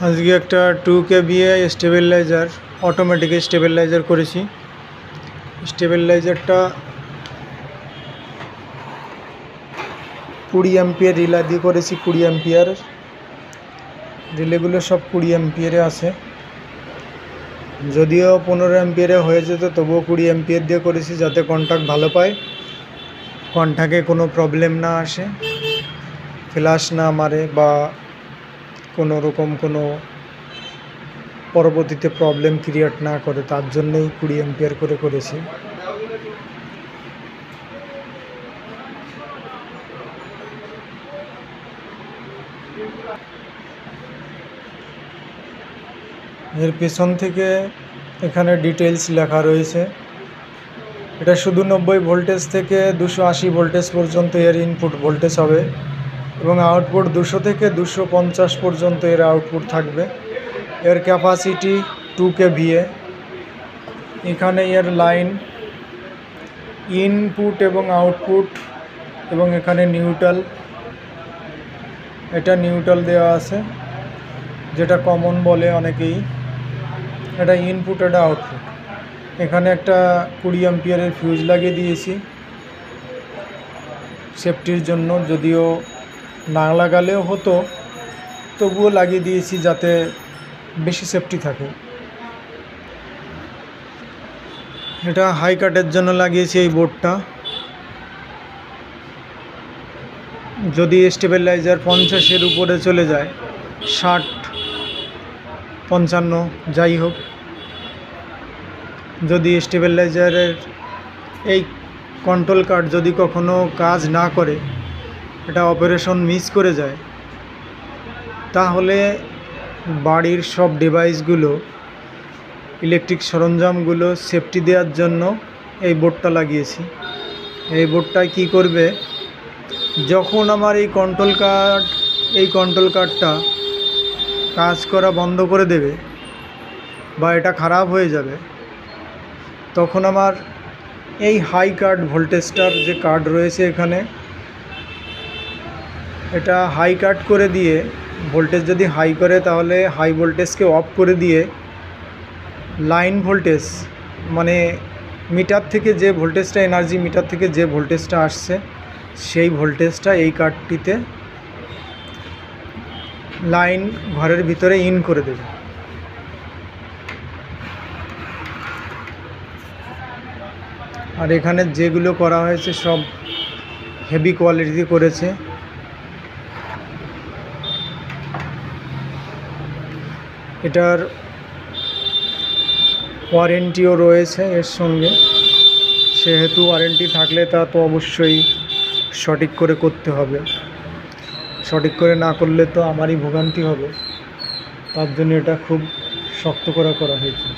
আজকে একটা 2 kVA stabiliser automatic stabiliser করেছি। স্টেবিলাইজারটা 20 অ্যাম্পিয়ার রিলে দিয়ে করেছি। 20 অ্যাম্পিয়ার রিলেগুলো সব 20 অ্যাম্পিয়ারে আছে, যদিও 15 অ্যাম্পিয়ারে হয়ে যেত তবুও 20 অ্যাম্পিয়ার দিয়ে করেছি যাতে কন্ট্যাক্ট ভালো পায়, কন্ট্যাক্টে কোনো প্রবলেম না আসে, ফ্ল্যাশ না মারে বা কোনো রকম কোনো পরবর্তীতে প্রবলেম ক্রিয়েট না করে, তার জন্যই 20 অ্যাম্পিয়ার করে করেছি। এর পেছন থেকে এখানে ডিটেলস লেখা রয়েছে। এটা শুধু 90 ভোল্টেজ থেকে 280 ভোল্টেজ পর্যন্ত এর ইনপুট ভোল্টেজ হবে এবং আউটপুট 200 থেকে 250 পর্যন্ত এর আউটপুট থাকবে। এর ক্যাপাসিটি 2 kVA। এখানে এর লাইন, ইনপুট এবং আউটপুট এবং এখানে নিউট্রাল, এটা নিউট্রাল দেওয়া আছে যেটা কমন বলে অনেকেই। এটা ইনপুট, এটা আউটপুট। এখানে একটা 20 অ্যাম্পিয়ারের ফিউজ লাগিয়ে দিয়েছি সেফটির জন্য, যদিও না লাগালেও হতো তবুও লাগিয়ে দিয়েছি যাতে বেশি সেফটি থাকে। এটা হাই কাটের জন্য লাগিয়েছি এই বোর্ডটা। যদি স্টেবিলাইজার 50-এর উপরে চলে যায়, 60, 55 যাই হোক, যদি স্টেবিলাইজারের এই কন্ট্রোল কার্ড যদি কখনো কাজ না করে, এটা অপারেশন মিস করে যায়, তাহলে বাড়ির সব ডিভাইসগুলো, ইলেকট্রিক সরঞ্জামগুলো সেফটি দেওয়ার জন্য এই বোর্ডটা লাগিয়েছি। এই বোর্ডটায় কি করবে, যখন আমার এই কন্ট্রোল কার্ডটা কাজ করা বন্ধ করে দেবে বা এটা খারাপ হয়ে যাবে, তখন আমার এই হাই কাট ভোল্টেজটার যে কার্ড রয়েছে এখানে, এটা হাই কাট করে দিয়ে, ভোল্টেজ যদি হাই করে তাহলে হাই ভোল্টেজকে অফ করে দিয়ে লাইন ভোল্টেজ, মানে মিটার থেকে যে ভোল্টেজটা, এনার্জি মিটার থেকে যে ভোল্টেজটা আসছে সেই ভোল্টেজটা এই কার্ডটিতে লাইন ঘরের ভিতরে ইন করে দেবে। আর এখানে যেগুলো করা হয়েছে সব হেভি কোয়ালিটি করেছে। এটার ওয়ারেন্টিও রয়েছে এর সঙ্গে, সেহেতু ওয়ারেন্টি থাকলে তা তো অবশ্যই সঠিক করে করতে হবে। সঠিক করে না করলে তো আমারই ভোগান্তি হবে, তার জন্য এটা খুব শক্ত করে করা হয়েছে।